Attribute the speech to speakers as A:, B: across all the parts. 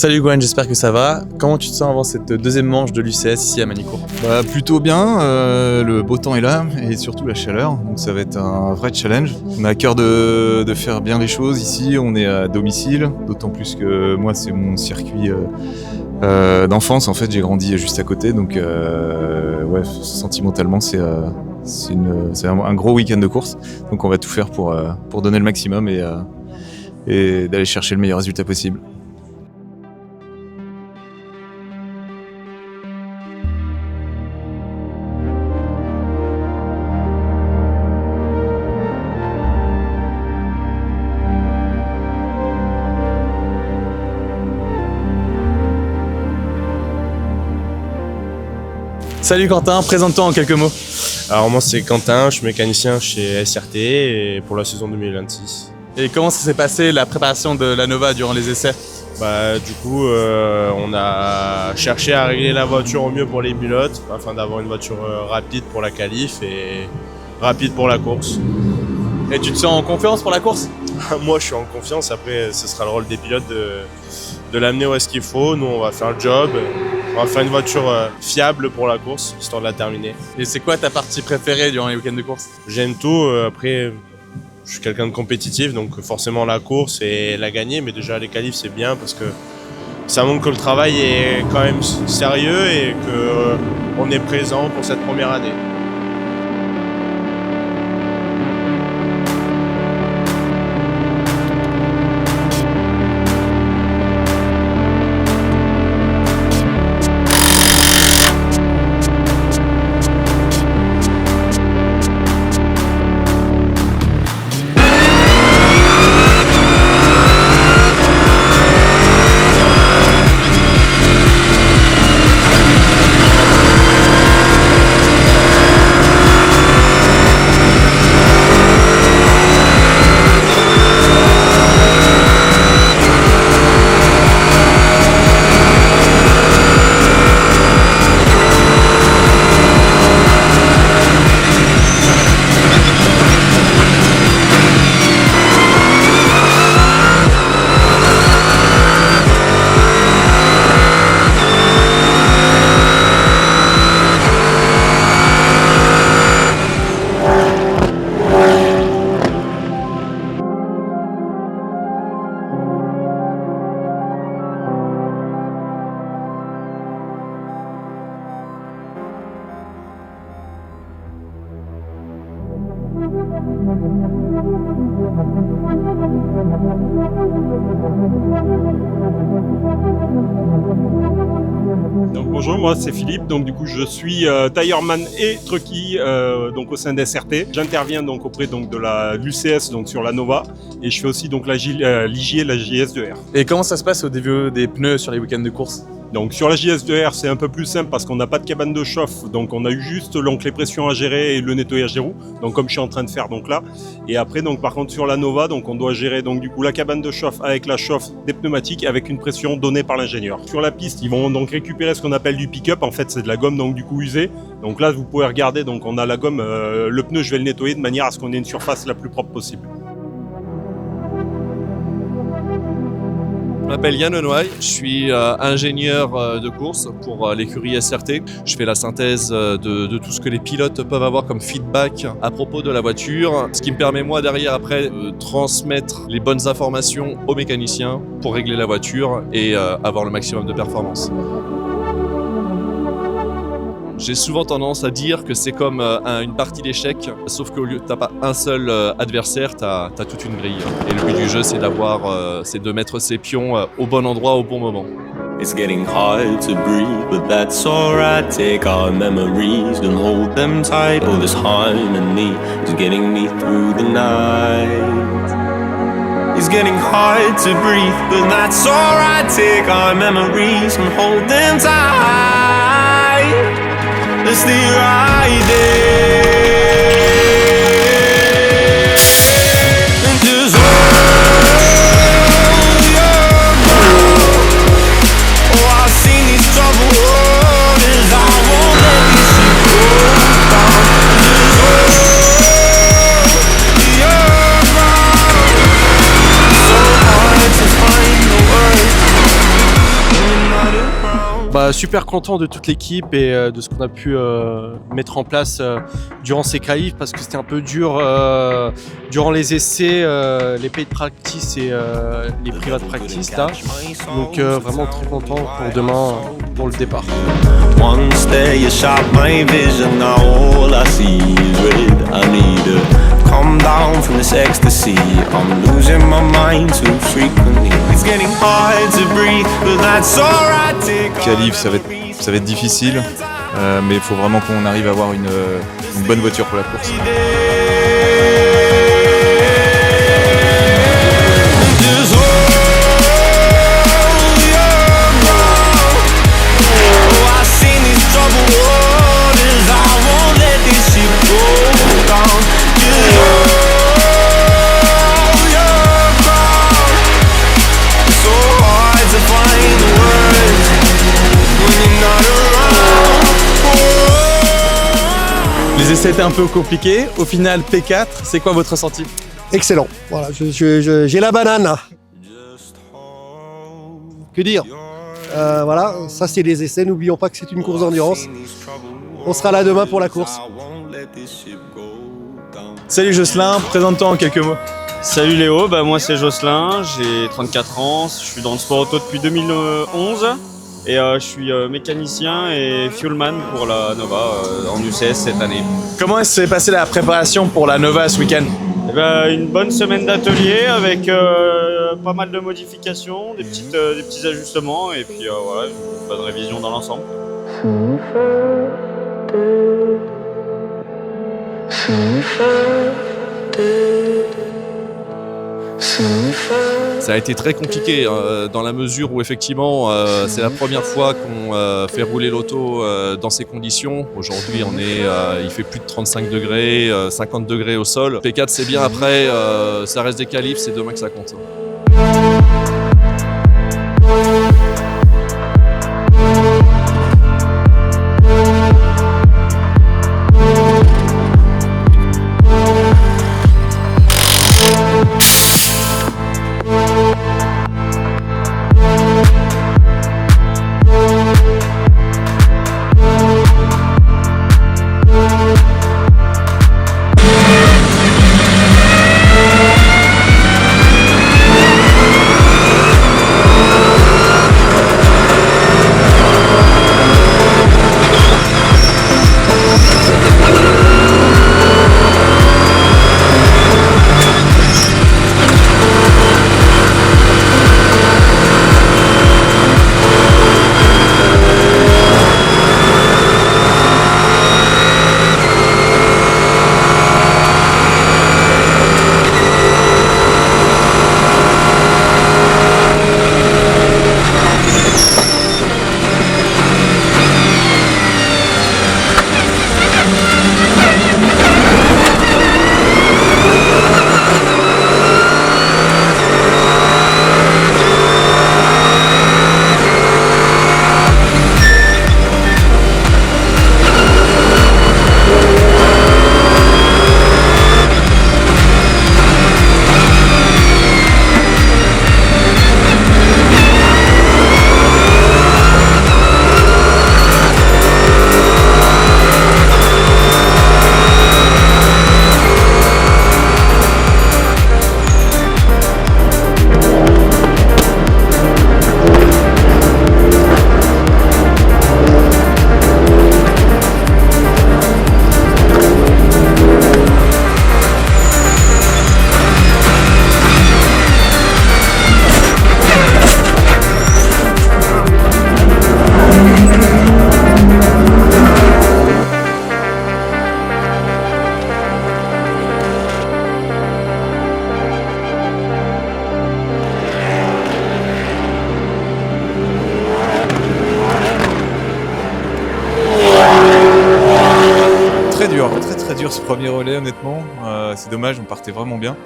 A: Salut Gwen, j'espère que ça va. Comment tu te sens avant cette deuxième manche de l'UCS ici à Manicourt?
B: Plutôt bien, le beau temps est là et surtout la chaleur, donc ça va être un vrai challenge. On a à cœur de faire bien les choses ici, on est à domicile, d'autant plus que moi c'est mon circuit d'enfance, en fait j'ai grandi juste à côté, donc sentimentalement c'est un gros week-end de course, donc on va tout faire pour donner le maximum et d'aller chercher le meilleur résultat possible.
A: Salut Quentin, présente-toi en quelques mots.
C: Alors moi c'est Quentin, je suis mécanicien chez SRT et pour la saison 2026.
A: Et comment ça s'est passé la préparation de la Nova durant les essais?
C: On a cherché à régler la voiture au mieux pour les pilotes afin d'avoir une voiture rapide pour la qualif et rapide pour la course.
A: Et tu te sens en confiance pour la course?
C: Moi je suis en confiance, après ce sera le rôle des pilotes de l'amener où est-ce qu'il faut. Nous on va faire le job, on va faire une voiture fiable pour la course, histoire de la terminer.
A: Et c'est quoi ta partie préférée durant les week-ends de course?
C: J'aime tout, après je suis quelqu'un de compétitif, donc forcément la course et la gagner, mais déjà les qualifs c'est bien parce que ça montre que le travail est quand même sérieux et qu'on est présent pour cette première année.
D: Donc bonjour, moi c'est Philippe, donc du coup je suis tireman et trucky donc au sein d'SRT. J'interviens donc auprès donc de l'UCS donc sur la Nova et je fais aussi donc l'IJ et la JS2R.
A: Et comment ça se passe au début des pneus sur les week-ends de course?
D: Donc sur la JS2R c'est un peu plus simple parce qu'on n'a pas de cabane de chauffe, donc on a eu juste donc les pressions à gérer et le nettoyage des roues, donc comme je suis en train de faire donc là. Et après donc par contre sur la Nova donc on doit gérer donc du coup la cabane de chauffe avec la chauffe des pneumatiques avec une pression donnée par l'ingénieur. Sur la piste ils vont donc récupérer ce qu'on appelle du pick-up, en fait c'est de la gomme donc du coup usée. Donc là vous pouvez regarder, donc on a la gomme, le pneu je vais le nettoyer de manière à ce qu'on ait une surface la plus propre possible.
E: Je m'appelle Yann Lenoy, je suis ingénieur de course pour l'écurie SRT. Je fais la synthèse de tout ce que les pilotes peuvent avoir comme feedback à propos de la voiture, ce qui me permet moi derrière après de transmettre les bonnes informations aux mécaniciens pour régler la voiture et avoir le maximum de performance. J'ai souvent tendance à dire que c'est comme une partie d'échecs, sauf qu'au lieu de t'as pas un seul adversaire, t'as toute une grille. Et le but du jeu, c'est c'est de mettre ses pions au bon endroit au bon moment.
F: It's getting hard to breathe, but that's alright. Take our memories and hold them tight. Oh, this harmony is getting me through the night. It's getting hard to breathe, but that's alright. Take our memories and hold them tight. Let's stay right there. And just hold your ground. Oh, I've seen these troubled waters. I won't let these ship go down. Just hold your ground. So hard to find the words.
G: Super content de toute l'équipe et de ce qu'on a pu mettre en place durant ces qualifs parce que c'était un peu dur durant les essais, les paid practice et les private practice là. Donc vraiment très content pour demain, pour le départ.
F: Once there you shot my vision, now all I see is red. I need to calm down from this ecstasy. I'm losing my mind too frequently. It's getting hard to breathe, but that's alright.
B: Qualif, ça va être difficile, mais il faut vraiment qu'on arrive à avoir une bonne voiture pour la course.
A: Les essais étaient un peu compliqués. Au final, P4, c'est quoi votre ressenti?
H: Excellent. Voilà, j'ai la banane là. Que dire? Voilà, ça c'est les essais. N'oublions pas que c'est une course d'endurance. On sera là demain pour la course.
A: Salut Jocelyn, présente-toi en quelques mots.
I: Salut Léo, moi c'est Jocelyn, j'ai 34 ans, je suis dans le sport auto depuis 2011 et je suis mécanicien et fuelman pour la Nova en UCS cette année.
A: Comment s'est passée la préparation pour la Nova ce week-end?
I: Une bonne semaine d'atelier avec pas mal de modifications, des petits ajustements et puis voilà, une bonne révision dans l'ensemble.
E: Ça a été très compliqué dans la mesure où effectivement c'est la première fois qu'on fait rouler l'auto dans ces conditions. Aujourd'hui il fait plus de 35 degrés, 50 degrés au sol. P4 c'est bien, après ça reste des qualifs, c'est demain que ça compte.
B: très dur ce premier relais honnêtement. C'est dommage, on partait vraiment bien.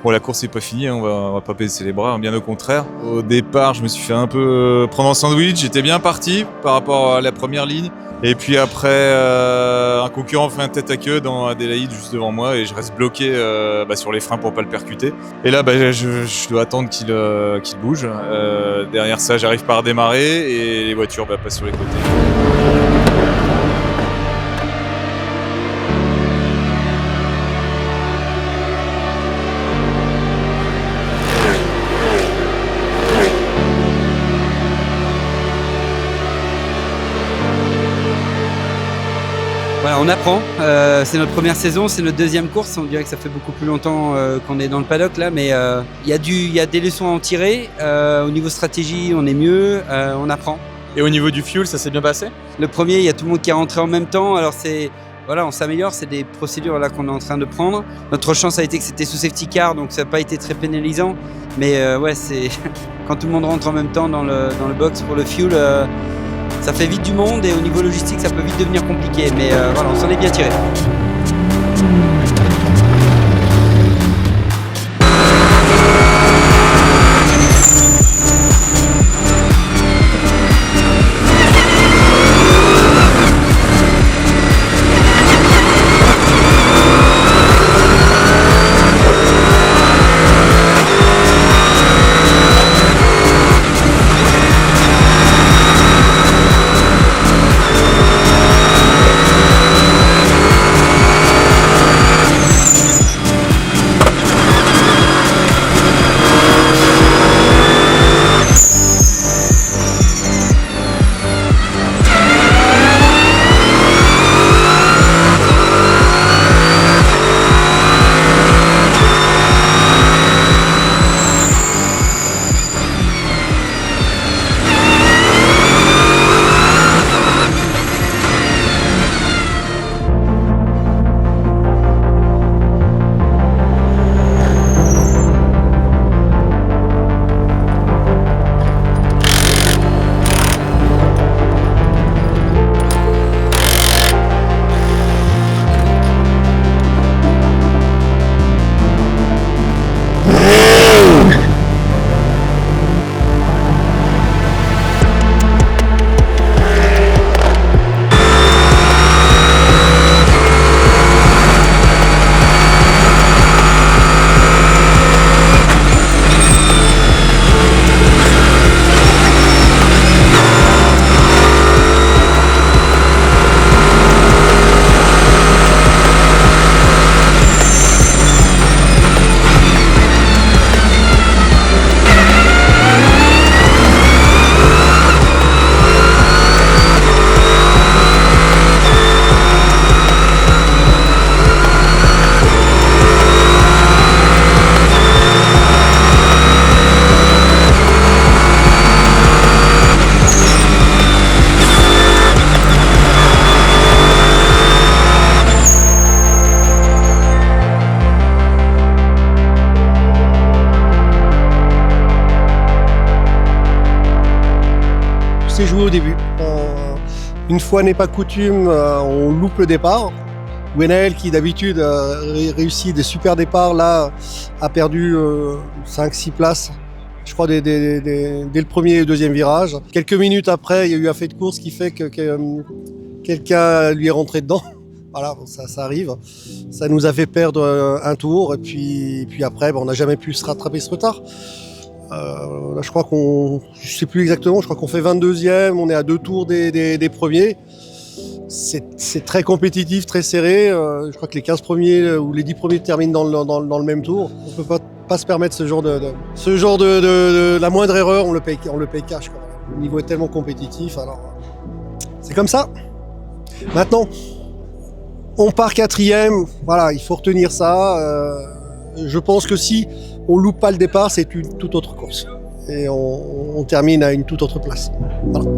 B: Bon, la course n'est pas finie, hein, on va pas baisser les bras, bien au contraire. Au départ, je me suis fait un peu prendre en sandwich, j'étais bien parti par rapport à la première ligne. Et puis après, un concurrent fait un tête à queue dans Adélaïde juste devant moi et je reste bloqué sur les freins pour pas le percuter. Et là, je dois attendre qu'il bouge. Derrière ça, j'arrive pas à redémarrer et les voitures passent sur les côtés.
J: Voilà, on apprend. C'est notre première saison, c'est notre deuxième course. On dirait que ça fait beaucoup plus longtemps qu'on est dans le paddock là, mais il y a des leçons à en tirer. Au niveau stratégie, on est mieux, on apprend.
A: Et au niveau du fuel, ça s'est bien passé?
J: Le premier, il y a tout le monde qui est rentré en même temps. Alors on s'améliore, c'est des procédures là qu'on est en train de prendre. Notre chance a été que c'était sous safety car, donc ça n'a pas été très pénalisant. Mais c'est quand tout le monde rentre en même temps dans le box pour le fuel. Ça fait vite du monde et au niveau logistique, ça peut vite devenir compliqué. Mais voilà, on s'en est bien tiré.
H: C'est joué au début. Une fois n'est pas coutume, on loupe le départ. Gwenaël, qui d'habitude réussit des super départs, là a perdu 5-6 places, je crois, dès le premier et deuxième virage. Quelques minutes après, il y a eu un fait de course qui fait que quelqu'un lui est rentré dedans. Voilà, ça arrive. Ça nous a fait perdre un tour et puis après, on n'a jamais pu se rattraper ce retard. Là, je crois je sais plus exactement, je crois qu'on fait 22e, on est à 2 tours des premiers. C'est très compétitif, très serré. Je crois que les 15 premiers ou les 10 premiers terminent dans le même tour. On peut pas se permettre ce genre de la moindre erreur, on le paye cash, quoi. Le niveau est tellement compétitif, alors c'est comme ça. Maintenant, on part 4e, voilà, il faut retenir ça. Je pense que si on loupe pas le départ, c'est une toute autre course. Et on termine à une toute autre place. Voilà.